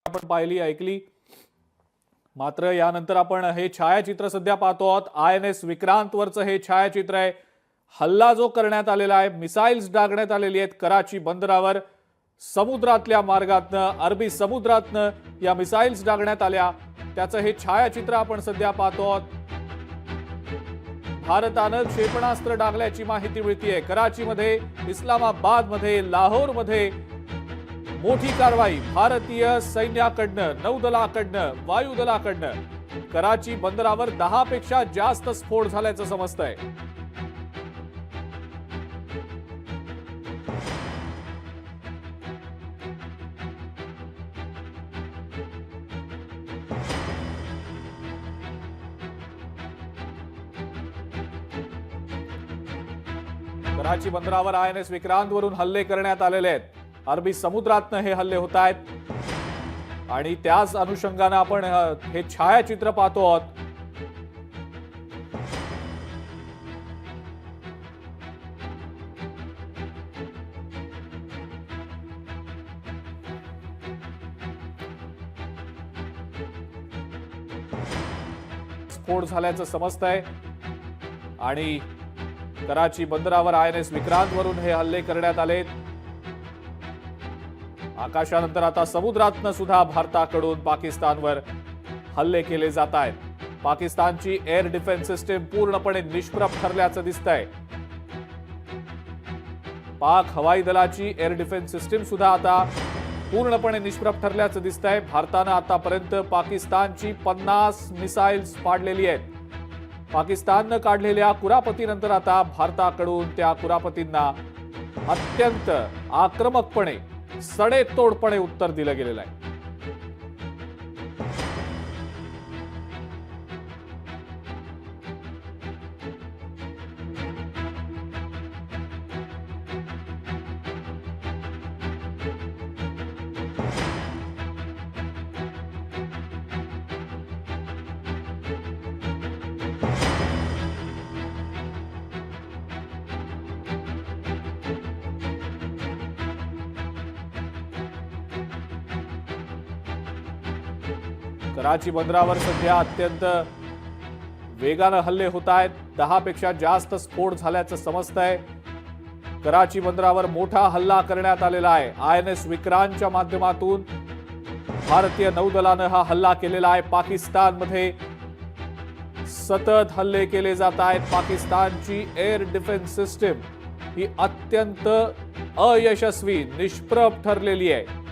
आपण पाहिली ऐकली। मात्र यानंतर आपण हे छायाचित्र सध्या पाहतो आहोत। INS विक्रांत वरचं हे छायाचित्र आहे। हल्ला जो करण्यात आलेला आहे, मिसाइल्स डागण्यात आलेली आहेत कराची बंदरावर। समुद्रातल्या मार्गातनं, अरबी समुद्रातनं या मिसाइल्स डागण्यात आल्या, त्याचं हे छायाचित्र आपण सध्या पाहतो आहोत। भारतानं क्षेपणास्त्र डागल्याची माहिती मिळतीये। कराचीमध्ये, इस्लामाबादमध्ये, लाहोरमध्ये मोठी कारवाई भारतीय सैन्याकडनं, नौदलाकडनं, वायुदलाकडनं। कराची बंदरावर 10 पेक्षा जास्त स्फोट झाल्याचं समजतंय। कराची बंदरावर INS विक्रांत वरून हल्ले करण्यात आलेले आहेत। अरबी समुद्रातनं हे हल्ले होत आहेत आणि त्याच अनुषंगाने आपण हे छायाचित्र पाहतो आहोत। स्फोट झाल्याचं समजतंय आणि कराची बंदरावर INS विक्रांत वरून हे हल्ले करण्यात आले। आकाशानंतर आता समुद्रातनं सुद्धा भारताकडून पाकिस्तानवर हल्ले केले जात आहेत। पाकिस्तानची एअर डिफेन्स सिस्टीम पूर्णपणे निष्प्रभ ठरल्याचं दिसतंय। पाक हवाई दलाची एअर डिफेन्स सिस्टीम सुद्धा आता पूर्णपणे निष्प्रभ ठरल्याचं दिसतंय। भारतानं आतापर्यंत पाकिस्तानची 50 मिसाइल्स पाडलेली आहेत। पाकिस्ताननं काढलेल्या कुरापतीनंतर आता भारताकडून त्या कुरापतींना अत्यंत आक्रमकपणे, सडेतोडपणे उत्तर दिलं गेलेलं आहे। कराची बंदरावर सध्या अत्यंत वेगानं हल्ले होत आहेत। 10 पेक्षा जास्त स्फोट झाल्याचं समजतंय। कराची बंदरावर मोठा हल्ला करण्यात आलेला आहे। INS विक्रांतच्या माध्यमातून भारतीय नौदलानं हा हल्ला केलेला आहे। पाकिस्तानमध्ये सतत हल्ले केले जात आहेत। पाकिस्तानची एअर डिफेन्स सिस्टीम ही अत्यंत अयशस्वी, निष्प्रभ ठरलेली आहे।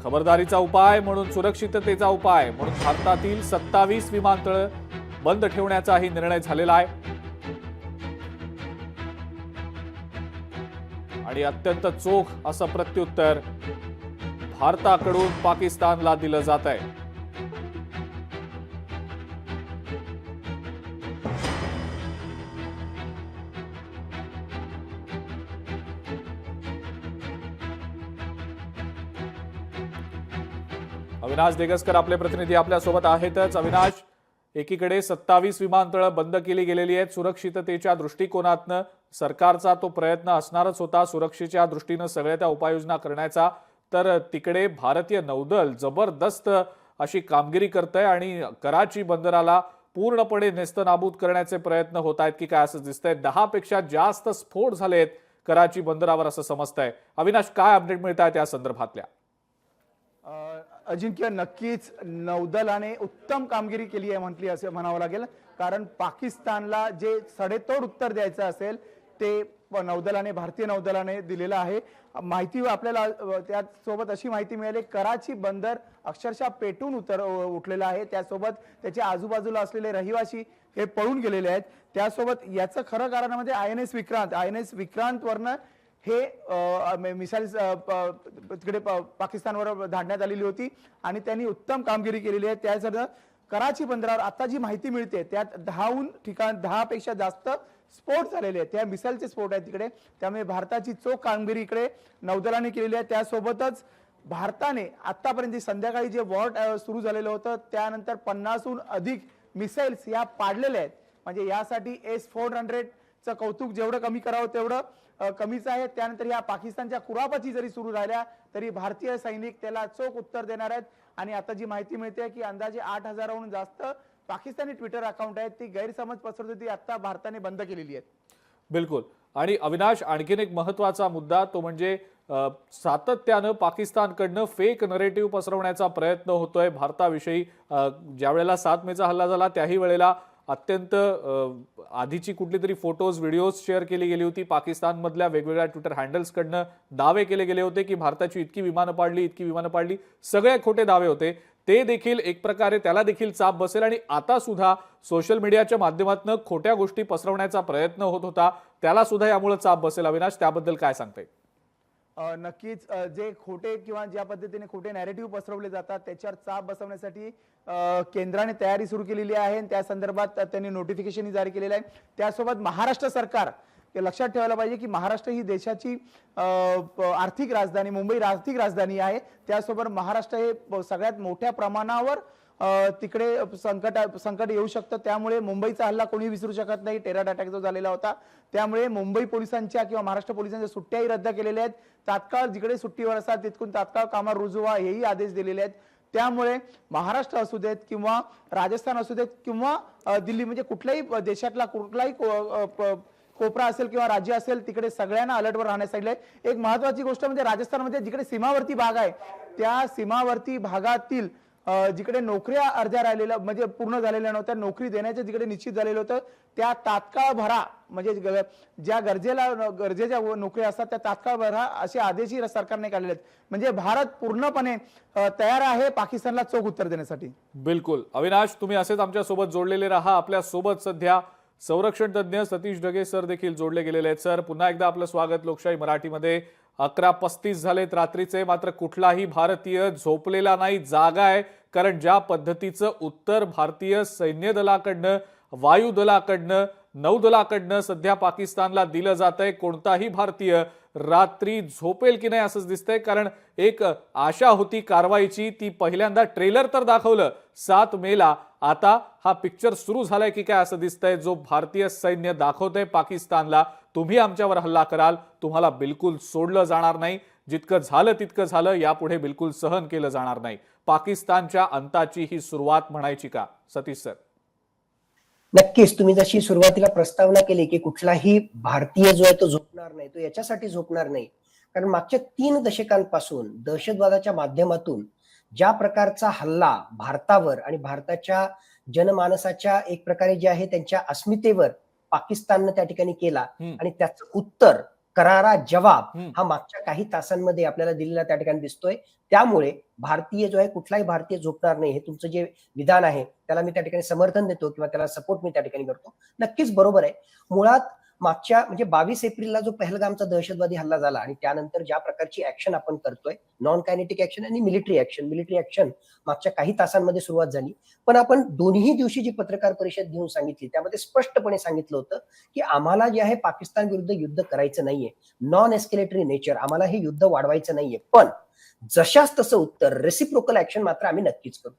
खबरदारीचा उपाय म्हणून सुरक्षिततेचा उपाय म्हणून भारतातील 27 विमानतळ बंद ठेवण्याचाही निर्णय झालेला आहे आणि अत्यंत चोख असं प्रत्युत्तर भारताकडून पाकिस्तानला दिलं जात आहे। अविनाश देगसकर आपले प्रतिनिधी आपल्या सोबत आहेतच। अविनाश, एकीकडे 27 विमानतळ बंद केली गेलेली आहेत। सुरक्षिततेच्या दृष्टिकोनातनं सरकारचा तो प्रयत्न असणारच होता सुरक्षेच्या दृष्टीनं सगळ्या त्या उपाययोजना करण्याचा, तर तिकडे भारतीय नौदल जबरदस्त अशी कामगिरी करतंय आणि कराची बंदराला पूर्णपणे नेस्तनाबूत करण्याचे प्रयत्न होत आहेत की काय असं दिसतंय। 10 पेक्षा जास्त स्फोट झालेत कराची बंदरावर असं समजतंय। अविनाश, काय अपडेट मिळतात या संदर्भातल्या? अजिंक्य, नक्कीच नौदलाने उत्तम कामगिरी केली आहे म्हटली असे म्हणावं लागेल, कारण पाकिस्तानला जे सडेतोड उत्तर द्यायचं असेल ते नौदलाने, भारतीय नौदलाने दिलेलं आहे। माहिती आपल्याला त्यासोबत अशी माहिती मिळाली, कराची बंदर अक्षरशः पेटून उठलेलं आहे। त्यासोबत त्याच्या आजूबाजूला असलेले रहिवासी हे पळून गेलेले आहेत। त्यासोबत याचं खरं कारण म्हणजे INS विक्रांत वरनं हे मिसाइल्स तिकडे पाकिस्तानवर धाडण्यात आलेली होती आणि त्यांनी उत्तम कामगिरी केलेली आहे। त्यासाठी कराची बंदरावर आता जी माहिती मिळते त्यात 10 पेक्षा जास्त स्फोट झालेले आहेत। त्या मिसाइलचे स्फोट आहेत तिकडे, त्यामुळे भारताची चोख कामगिरी इकडे नौदलाने केलेली आहे। त्यासोबतच भारताने आतापर्यंत संध्याकाळी जे वॉर सुरू झालेलं होतं त्यानंतर 50हून अधिक मिसाइल्स या पाडलेल्या आहेत। म्हणजे यासाठी S-400 कौतुक जेवढं कमी करावं तेवढं कमीच आहे. त्यानंतर या पाकिस्तानच्या कुरापती जरी सुरू झाल्या तरी भारतीय सैनिक त्याला चोख उत्तर देणार आहेत. आणि आता जी माहिती मिळते की अंदाजे 8,000हून जास्त पाकिस्तानी ट्विटर अकाउंट आहेत ती गैरसमज पसरत होती, आता भारताने बंद केलेली आहेत. बिलकुल. आणि अविनाश, आणखीन एक महत्वाचा मुद्दा तो म्हणजे सातत्यानं पाकिस्तानकडनं फेक नरेटिव्ह पसरवण्याचा प्रयत्न होतोय भारताविषयी. ज्या वेळेला 7 मेचा हल्ला झाला त्याही वेळेला अत्यंत आधीची कुठली तरी फोटोज व्हिडिओज शेअर केली गेली होती. पाकिस्तानमधल्या वेगवेगळ्या ट्विटर हँडल्सकडनं दावे केले गेले होते की भारताची इतकी विमानं पाडली. सगळे खोटे दावे होते. ते देखील एक प्रकारे त्याला देखील चाप बसेल. आणि आता सुद्धा सोशल मीडियाच्या माध्यमातून खोट्या गोष्टी पसरवण्याचा प्रयत्न होत होता, त्याला सुद्धा यामुळे चाप बसेल. अविनाश, त्याबद्दल काय सांगताय? नक्कीच जे खोटे किंवा ज्या पद्धतीने खोटे नॅरेटिव्ह पसरवले जातात त्याच्यावर चाप बसवण्यासाठी केंद्राने तयारी सुरू केलेली आहे. त्या संदर्भात त्यांनी नोटिफिकेशन जारी केलेलं आहे. त्यासोबत महाराष्ट्र सरकार हे लक्षात ठेवायला पाहिजे की महाराष्ट्र ही देशाची आर्थिक राजधानी, मुंबई आर्थिक राजधानी आहे. त्यासोबत महाराष्ट्र हे सगळ्यात मोठ्या प्रमाणावर तिकडे संकट येऊ शकतं. त्यामुळे मुंबईचा हल्ला कोणी विसरू शकत नाही. टेरर अटॅक जो झालेला होता त्यामुळे मुंबई पोलिसांच्या किंवा महाराष्ट्र पोलिसांच्या सुट्ट्याही रद्द केलेल्या आहेत. तात्काळ जिकडे सुट्टीवर असतात तिथून तात्काळ कामावर रुजू व्हा हेही आदेश दिलेले आहेत. त्यामुळे महाराष्ट्र असू देत किंवा राजस्थान असू देत किंवा दिल्ली, म्हणजे कुठल्याही देशातला कुठलाही कोपरा असेल किंवा राज्य असेल तिकडे सगळ्यांना अलर्टवर राहण्यास सांगितलंय. एक महत्वाची गोष्ट म्हणजे राजस्थानमध्ये जिकडे सीमावर्ती भाग आहे त्या सीमावर्ती भागातील जिकडे नोकऱ्या अर्ध्या राहिलेल्या म्हणजे पूर्ण झालेल्या नव्हत्या, नोकरी देण्याचे जिकडे निश्चित झालेलं होतं त्या तात्काळ भरा, म्हणजे ज्या गरजेच्या नोकऱ्या असतात त्या तात्काळ भरा असे आदेशही सरकारने काढलेले आहेत. म्हणजे भारत पूर्णपणे तयार आहे पाकिस्तानला चोख उत्तर देण्यासाठी. बिलकुल. अविनाश, तुम्ही असेच आमच्या सोबत जोडलेले राहा. आपल्या सोबत सध्या संरक्षण तज्ञ सतीश ढगे सर देखील जोडले गेलेले आहेत. सर, पुन्हा एकदा आपलं स्वागत लोकशाही मराठीमध्ये. 11:35 झालेत रात्रीचे, मात्र कुठलाही भारतीय झोपलेला नाही, जागा आहे. कारण ज्या पद्धतीचं उत्तर भारतीय सैन्य दलाकडनं, वायुदलाकडनं, नौदलाकडनं सध्या पाकिस्तानला दिलं जातंय, कोणताही भारतीय रात्री झोपेल की नाही असंच दिसतंय. कारण एक आशा होती कारवाईची, ती पहिल्यांदा ट्रेलर तर दाखवलं 7 मेला, आता हा पिक्चर सुरू झालाय की काय असं दिसतंय. जो भारतीय सैन्य दाखवतंय पाकिस्तानला, तुम्ही आमच्यावर हल्ला कराल, तुम्हाला बिलकुल सोडलं जाणार नाही. जितकं झालं तितकं झालं, यापुढे बिलकुल सहन केलं जाणार नाही. पाकिस्तानच्या अंताची ही सुरुवात म्हणायची का सतीश सर? नक्कीच. तुम्ही जशी सुरुवातीला प्रस्तावना केली की कुठलाही भारतीय जो आहे तो झोपणार नाही, तो याच्यासाठी झोपणार नाही कारण मागच्या 3 दशकांपासून दहशतवादाच्या माध्यमातून ज्या प्रकारचा हल्ला भारतावर आणि भारताच्या जनमानसाच्या एक प्रकारे जे आहे त्यांच्या अस्मितेवर पाकिस्ताननं त्या ठिकाणी केला आणि त्याचं उत्तर, करारा जवाब हा मागच्या काही तासांमध्ये आपल्याला दिलेला त्या ठिकाणी दिसतोय. त्यामुळे भारतीय जो आहे कुठलाही भारतीय झोपणार नाही हे तुमचं जे विधान आहे त्याला मी त्या ठिकाणी समर्थन देतो किंवा त्याला सपोर्ट मी त्या ठिकाणी करतो. नक्कीच बरोबर आहे. मुळात मागच्या म्हणजे 22 एप्रिलला जो पहलगामचा दहशतवादी हल्ला झाला आणि त्यानंतर ज्या प्रकारची ऍक्शन आपण करतोय, नॉन कायनेटिक ऍक्शन आणि मिलिटरी ऍक्शन मागच्या काही तासांमध्ये सुरुवात झाली. पण आपण दोन्ही दिवशी जी पत्रकार परिषद घेऊन सांगितली त्यामध्ये स्पष्टपणे सांगितलं होतं की आम्हाला जे आहे पाकिस्तान विरुद्ध युद्ध करायचं नाहीये, नॉन एस्केलेटरी नेचर, आम्हाला हे युद्ध वाढवायचं नाहीये, पण जशाच तसं उत्तर रेसिप्रोकल ऍक्शन मात्र आम्ही नक्कीच करू.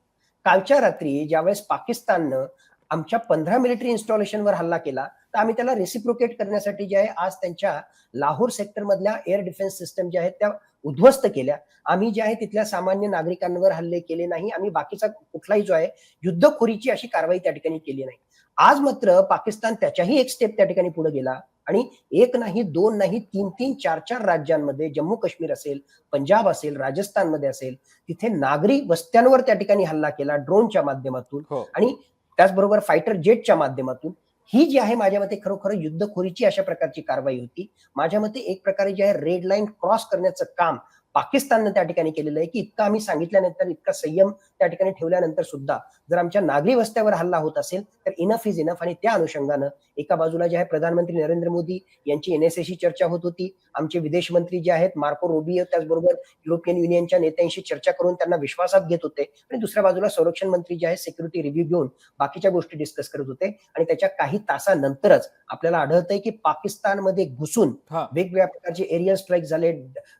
कालच्या रात्री ज्यावेळेस पाकिस्ताननं आमच्या 15 मिलिटरी इन्स्टॉलेशनवर हल्ला केला तर आम्ही त्याला रेसिप्रोकेट करण्यासाठी जे आहे आज त्यांच्या लाहोर सेक्टर मधल्या एअर डिफेन्स सिस्टम ज्या आहेत त्या उद्ध्वस्त केल्या. आम्ही जे आहे तिथल्या सामान्य नागरिकांवर हल्ले केले नाही, आम्ही बाकीचा कुठलाही जो आहे युद्धखोरीची अशी कारवाई त्या ठिकाणी केली नाही. आज मात्र पाकिस्तान त्याच्याही एक स्टेप त्या ठिकाणी पुढे गेला आणि 1 नाही 2 नाही 3-3 4-4 राज्यांमध्ये, जम्मू काश्मीर असेल, पंजाब असेल, राजस्थानमध्ये असेल, तिथे नागरी वस्त्यांवर त्या ठिकाणी हल्ला केला ड्रोनच्या माध्यमातून आणि त्याचबरोबर फायटर जेटच्या माध्यमातून. ही जी आहे माझ्या मते खरोखर युद्धखोरीची अशा प्रकारची कारवाई होती. माझ्या मते एक प्रकारे जे आहे रेड लाईन क्रॉस करण्याचं काम पाकिस्ताननं त्या ठिकाणी केलेलं आहे की इतकं आम्ही सांगितल्यानंतर, इतका संयम त्या ठिकाणी ठेवल्यानंतर सुद्धा जर आमच्या नागरी वस्त्यावर हल्ला होत असेल तर इनफ इज इनफ. आणि त्या अनुषंगानं एका बाजूला जे आहे प्रधानमंत्री नरेंद्र मोदी यांची NSAशी चर्चा होत होती, आमचे विदेश मंत्री जे आहेत मार्को रुबियो त्याचबरोबर युरोपियन युनियनच्या नेत्यांशी चर्चा करून त्यांना विश्वासात घेत होते आणि दुसऱ्या बाजूला संरक्षण मंत्री जे आहे सिक्युरिटी रिव्ह्यू घेऊन बाकीच्या गोष्टी डिस्कस करत होते. आणि त्याच्या काही तासानंतरच आपल्याला आढळतंय की पाकिस्तानमध्ये घुसून वेगवेगळ्या प्रकारचे एरियल स्ट्राईक झाले,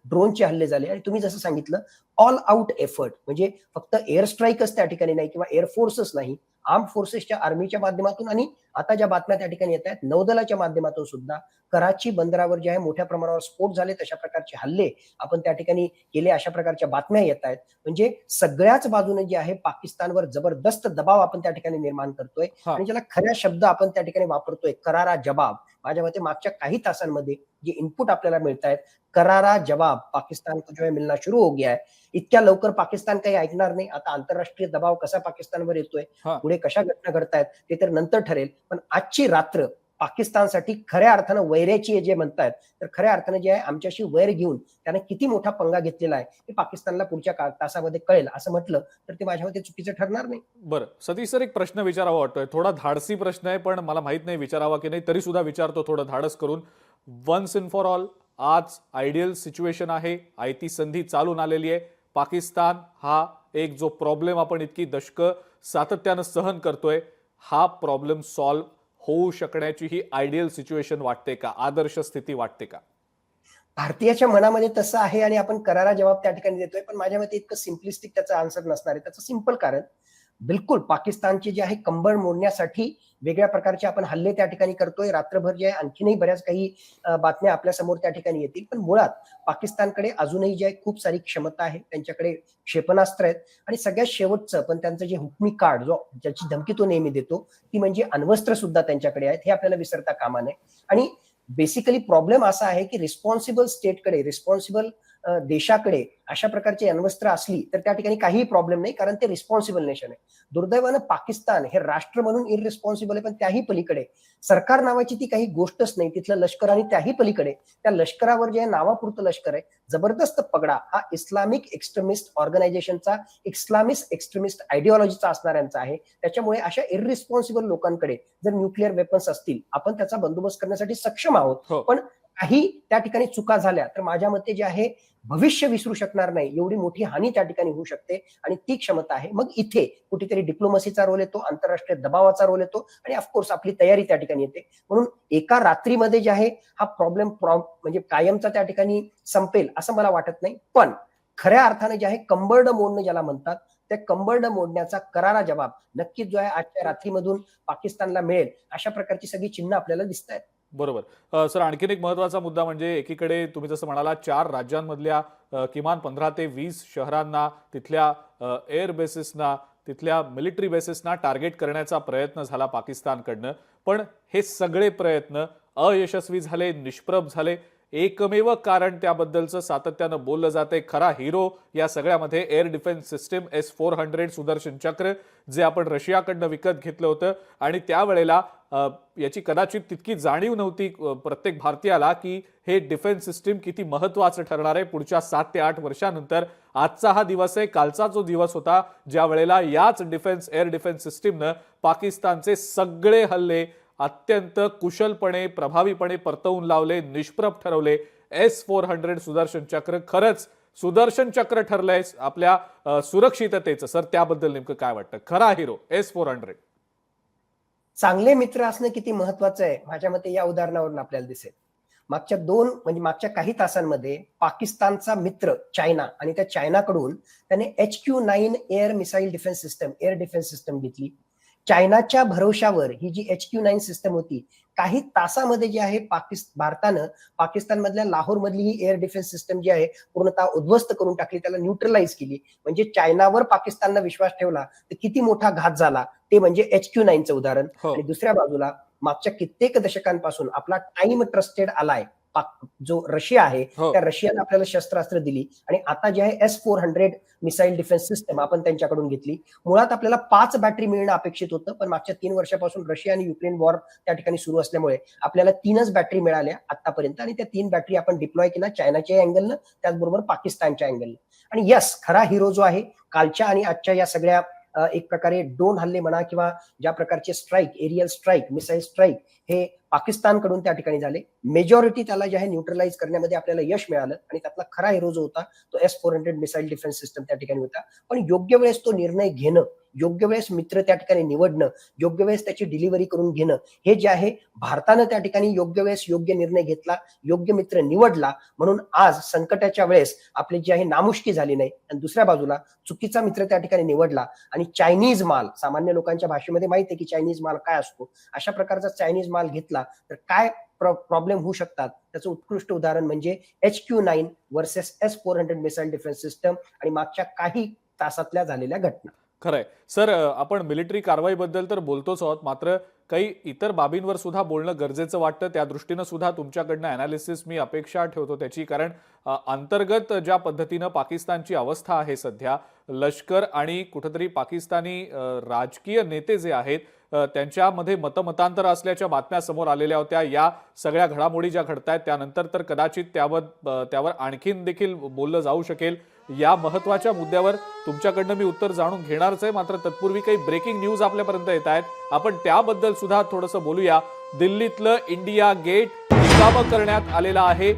ड्रोनचे हल्ले झाले आणि तुम्ही जसं सांगितलं ऑल आउट एफर्ट, म्हणजे फक्त एअर स्ट्राईकच त्या ठिकाणी नाही किंवा एअरफोर्सच नाही, आर्म फोर्सेसच्या आर्मीच्या माध्यमातून आणि आता ज्या बातम्या त्या ठिकाणी येत आहेत नौदलाच्या माध्यमातून सुद्धा कराची बंदरावर जे आहे मोठ्या प्रमाणावर स्फोट झाले, तशा प्रकारचे हल्ले आपण त्या ठिकाणी केले, अशा प्रकारच्या बातम्या येत आहेत. म्हणजे सगळ्याच बाजूने जे आहे पाकिस्तानवर जबरदस्त दबाव आपण त्या ठिकाणी निर्माण करतोय हा. आणि ज्याला खऱ्या शब्द आपण त्या ठिकाणी वापरतोय करारा जबाब. माझ्या मते मागच्या काही तासांमध्ये जे इनपुट आपल्याला मिळत आहेत, करारा जवाब पाकिस्तान को जो है मिलना शुरू हो गया है. इतक्या लवकर पाकिस्तान काही ऐकणार नाही. आता आंतरराष्ट्रीय दबाव कसा पाकिस्तानवर येतोय, हा. पुढे कशा घटना घडतायत ते तर नंतर ठरेल. पण आजची रात्र पाकिस्तानसाठी खऱ्या अर्थानं वैराची जे म्हणतायत, तर खऱ्या अर्थानं जे आहे आमच्याशी वैर घेऊन त्याने किती मोठा पंगा घेतलेला आहे हे पाकिस्तानला पुढच्या तासामध्ये कळेल. असं म्हटलं तर ते माझ्या मते चुकीचं ठरणार नाही. बरं सतीश सर, एक प्रश्न विचारावा वाटतोय. थोडा धाडसी प्रश्न आहे, पण मला माहित नाही विचारावा की नाही, तरी सुद्धा विचारतो थोडं धाडस करून. वन्स इन फॉर ऑल, आज आयडियल सिच्युएशन आहे, आयती संधी चालून आलेली आहे. पाकिस्तान हा एक जो प्रॉब्लेम आपण इतकी दशकं सातत्यानं सहन करतोय, हा प्रॉब्लेम सॉल्व्ह होऊ शकण्याची ही आयडियल सिच्युएशन वाटते का, आदर्श स्थिती वाटते का? भारतीयाच्या मनामध्ये तसं आहे आणि आपण करारा जबाब त्या ठिकाणी देतोय, पण माझ्या मते इतकं सिम्पलिस्टिक त्याचं आन्सर नसणार आहे. त्याचं सिंपल कारण बिलकुल पाकिस्तानचे जे आहे कंबळ मोडण्यासाठी वेगळ्या प्रकारचे आपण हल्ले त्या ठिकाणी करतोय. रात्रभर जे आहे आणखीनही बऱ्याच काही बातम्या आपल्या समोर त्या ठिकाणी येतील. पण मुळात पाकिस्तानकडे अजूनही जे आहे खूप सारी क्षमता आहे, त्यांच्याकडे क्षेपणास्त्र आहेत आणि सगळ्यात शेवटचं पण त्यांचं जे हुकमी कार्ड जो ज्याची धमकी तो नेहमी देतो ती म्हणजे अण्वस्त्र सुद्धा त्यांच्याकडे आहेत, हे आपल्याला विसरता कामा नये. आणि बेसिकली प्रॉब्लेम असा आहे की रिस्पॉन्सिबल स्टेटकडे, रिस्पॉन्सिबल देशाकडे अशा प्रकारची अण्वस्त्र असली तर त्या ठिकाणी काहीही प्रॉब्लेम नाही, कारण ते रिस्पॉन्सिबल नेशन आहे. दुर्दैवानं पाकिस्तान हे राष्ट्र म्हणून इररिस्पॉन्सिबल आहे, पण त्याही पलीकडे सरकार नावाची ती काही गोष्टच नाही. तिथलं लष्कर आणि त्याही पलीकडे त्या लष्करावर जे नावापुरतं लष्कर आहे, जबरदस्त पगडा हा इस्लामिक एक्स्ट्रीमिस्ट ऑर्गनायझेशनचा, इस्लामिस्ट एक्स्ट्रीमिस्ट आयडिओलॉजीचा असणाऱ्यांचा आहे. त्याच्यामुळे अशा इररिस्पॉन्सिबल लोकांकडे जर न्यूक्लिअर वेपन्स असतील, आपण त्याचा बंदोबस्त करण्यासाठी सक्षम आहोत. पण काही त्या ठिकाणी चुका झाल्या तर माझ्या मते जे आहे भविष्य विसरू शकणार नाही, एवढी मोठी हानी त्या ठिकाणी होऊ शकते आणि ती क्षमता आहे. मग इथे कुठेतरी डिप्लोमसीचा रोल येतो, आंतरराष्ट्रीय दबावाचा रोल येतो आणि ऑफकोर्स आपली तयारी त्या ठिकाणी येते. म्हणून एका रात्रीमध्ये जे आहे हा प्रॉब्लेम म्हणजे कायमचा त्या ठिकाणी संपेल असं मला वाटत नाही. पण खऱ्या अर्थाने जे आहे कंबरड मोडणं ज्याला म्हणतात, त्या कंबरड मोडण्याचा करारा जबाब नक्कीच जो आहे आजच्या रात्रीमधून पाकिस्तानला मिळेल, अशा प्रकारची सगळी चिन्ह आपल्याला दिसत आहेत. बरोबर सर, आणखीन एक महत्वाचा मुद्दा म्हणजे एकीकडे तुम्ही जसं म्हणाला 4 राज्यांमधल्या किमान 15 ते 20 शहरांना, तिथल्या एअर बेसिसना, तिथल्या मिलिटरी बेसिसना टार्गेट करण्याचा प्रयत्न झाला पाकिस्तानकडनं. पण हे सगळे प्रयत्न अयशस्वी झाले, निष्प्रभ झाले. एकमेव कारण त्याबद्दलचं सातत्यानं बोललं जाते, खरा हिरो या सगळ्यामध्ये air defence system S-400 Sudarshan चक्र, जे आपण रशियाकडनं विकत घेतलं होतं. आणि त्यावेळेला याची कदाचित तितकी जाणीव नव्हती प्रत्येक भारतीयाला की हे डिफेन्स सिस्टीम किती महत्वाचं ठरणार आहे पुढच्या 7 ते 8 वर्षानंतर. आजचा हा दिवस आहे, कालचा जो दिवस होता ज्या वेळेला याच एअर डिफेन्स सिस्टीमनं पाकिस्तानचे सगळे हल्ले अत्यंत कुशलपणे, प्रभावीपणे परतवून लावले, निष्प्रभ ठरवले. S-400 सुदर्शन चक्र खरंच सुदर्शन चक्र ठरलंय आपल्या सुरक्षिततेचं. सर, त्याबद्दल नेमकं काय वाटतं? खरा हिरो S-400. चांगले मित्र असणं किती महत्वाचं आहे माझ्या मते या उदाहरणावरून आपल्याला दिसेल. मागच्या काही तासांमध्ये पाकिस्तानचा मित्र चायना आणि त्या चायनाकडून त्याने HQ-9 air missile defence system घेतली. चायनाच्या भरोशावर ही जी HQ-9 सिस्टम होती, काही तासामध्ये जी आहे भारतानं पाकिस्तानमधल्या लाहोर मधली ही एअर डिफेन्स सिस्टम जी आहे पूर्णतः उद्ध्वस्त करून टाकली, त्याला न्यूट्रलाइज केली. म्हणजे चायनावर पाकिस्ताननं विश्वास ठेवला तर किती मोठा घात झाला, ते म्हणजे HQ-9चं उदाहरण. आणि दुसऱ्या बाजूला मागच्या कित्येक दशकांपासून आपला टाइम ट्रस्टेड आलाय जो रशिया आहे, त्या रशियाने आपल्याला शस्त्रास्त्र दिली आणि आता जे आहे S-400 मिसाईल डिफेन्स सिस्टम आपण त्यांच्याकडून घेतली. मुळात आपल्याला 5 बॅटरी मिळणं अपेक्षित होतं, पण मागच्या 3 वर्षापासून रशिया आणि युक्रेन वॉर त्या ठिकाणी सुरू असल्यामुळे आपल्याला 3च बॅटरी मिळाल्या आतापर्यंत आणि त्या 3 बॅटरी आपण डिप्लॉय केल्या चायनाच्या अँगलनं, त्याचबरोबर पाकिस्तानच्या अँगलनं. आणि यस, खरा हिरो जो आहे कालच्या आणि आजच्या या सगळ्या एक प्रकारे ड्रोन हल्ले म्हणा किंवा ज्या प्रकारचे strike, aerial strike, missile strike हे पाकिस्तानकडून त्या ठिकाणी झाले. मेजॉरिटी त्याला जे आहे न्यूट्रलाइज करण्यामध्ये आपल्याला यश मिळालं आणि त्यातला खरा हिरो जो होता तो S-400 मिसाईल डिफेन्स सिस्टम त्या ठिकाणी होता. पण योग्य वेळेस तो निर्णय घेणं योग्य वेळेस मित्र त्या ठिकाणी निवडणं, योग्य वेळेस त्याची डिलिव्हरी करून घेणं, हे जे आहे भारतानं त्या ठिकाणी योग्य वेळेस योग्य निर्णय घेतला, योग्य मित्र निवडला, म्हणून आज संकटाच्या वेळेस आपली जी आहे नामुष्की झाली नाही. आणि दुसऱ्या बाजूला चुकीचा मित्र त्या ठिकाणी निवडला आणि चायनीज माल, सामान्य लोकांच्या भाषेमध्ये माहिती आहे की चायनीज माल काय असतो, अशा प्रकारचा चायनीज माल घेतला तर काय प्रॉब्लेम होऊ शकतात. त्याचं उत्कृष्ट उदाहरण म्हणजे HQ-9 versus S-400 missile defence system आणि मागच्या काही तासातल्या झालेल्या घटना. खरंय सर, आपण मिलिटरी कारवाईबद्दल तर बोलतोच आहोत, मात्र काही इतर बाबींवर सुद्धा बोलणं गरजेचं वाटतं. त्या दृष्टीनं सुद्धा तुमच्याकडनं अनालिसिस मी अपेक्षा ठेवतो त्याची, कारण अंतर्गत ज्या पद्धतीनं पाकिस्तानची अवस्था आहे सध्या, लष्कर आणि कुठेतरी पाकिस्तानी राजकीय नेते जे आहेत त्यांच्यामध्ये मतमतांतर असल्याच्या बातम्या समोर आलेल्या होत्या. या सगळ्या घडामोडी ज्या घडतायत त्यानंतर तर कदाचित त्यावर आणखीन देखील बोललं जाऊ शकेल. या महत्वाच्या मुद्द्यावर तुमच्याकडनं मी उत्तर जाणून घेणारच आहे, मात्र तत्पूर्वी काही ब्रेकिंग न्यूज आपल्यापर्यंत येत आहेत, आपण त्याबद्दल सुद्धा थोडंसं बोलूया. दिल्लीतलं इंडिया गेट रिकामं करण्यात आलेलं आहे.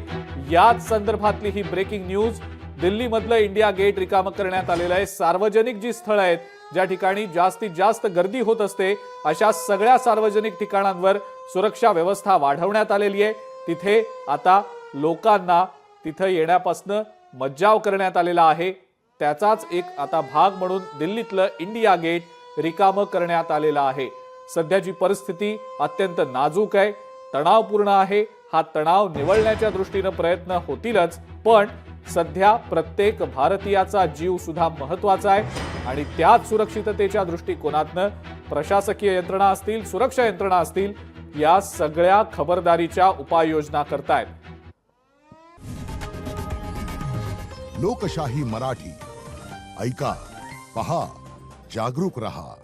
याच संदर्भातली ही ब्रेकिंग न्यूज. दिल्लीमधलं इंडिया गेट रिकामं करण्यात आलेलं आहे. सार्वजनिक जी स्थळं आहेत, ज्या ठिकाणी जास्तीत जास्त गर्दी होत असते, अशा सगळ्या सार्वजनिक ठिकाणांवर सुरक्षा व्यवस्था वाढवण्यात आलेली आहे. तिथे आता लोकांना तिथं येण्यापासून मज्जाव करण्यात आलेला आहे. त्याचाच एक आता भाग म्हणून दिल्लीतलं इंडिया गेट रिकामं करण्यात आलेलं आहे. सध्याची परिस्थिती अत्यंत नाजूक आहे, तणावपूर्ण आहे. हा तणाव निवळण्याच्या दृष्टीनं प्रयत्न होतीलच, पण सध्या प्रत्येक भारतीयाचा जीव सुद्धा महत्वाचा आहे आणि त्याच सुरक्षिततेच्या दृष्टिकोनातनं प्रशासकीय यंत्रणा असतील, सुरक्षा यंत्रणा असतील, या सगळ्या खबरदारीच्या उपाययोजना करतायत. लोकशाही मराठी ऐका, पहा, जागरूक रहा.